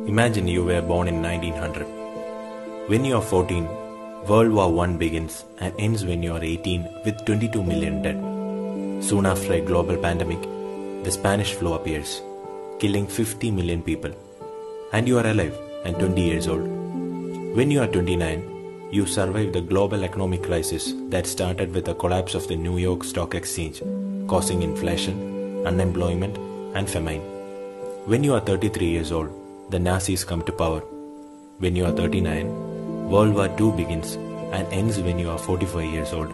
Imagine you were born in 1900. When you are 14, World War I begins and ends when you are 18 with 22 million dead. Soon after a global pandemic, the Spanish flu appears, killing 50 million people. And you are alive and 20 years old. When you are 29, you survive the global economic crisis that started with the collapse of the New York Stock Exchange, causing inflation, unemployment, and famine. When you are 33 years old, the Nazis come to power. When you are 39, World War II begins and ends when you are 45 years old,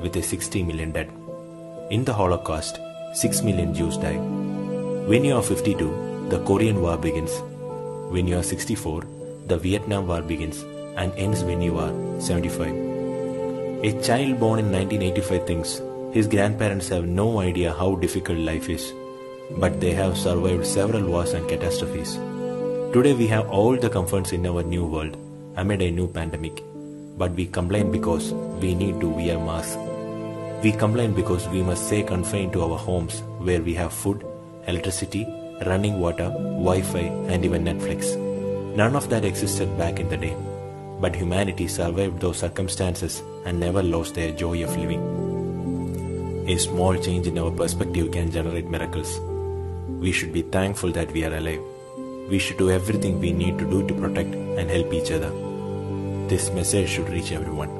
with a 60 million dead. In the Holocaust, 6 million Jews die. When you are 52, the Korean War begins. When you are 64, the Vietnam War begins and ends when you are 75. A child born in 1985 thinks his grandparents have no idea how difficult life is, but they have survived several wars and catastrophes. Today we have all the comforts in our new world amid a new pandemic, but we complain because we need to wear masks. We complain because we must stay confined to our homes where we have food, electricity, running water, Wi-Fi and even Netflix. None of that existed back in the day, but humanity survived those circumstances and never lost their joy of living. A small change in our perspective can generate miracles. We should be thankful that we are alive. We should do everything we need to do to protect and help each other. This message should reach everyone.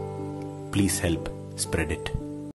Please help spread it.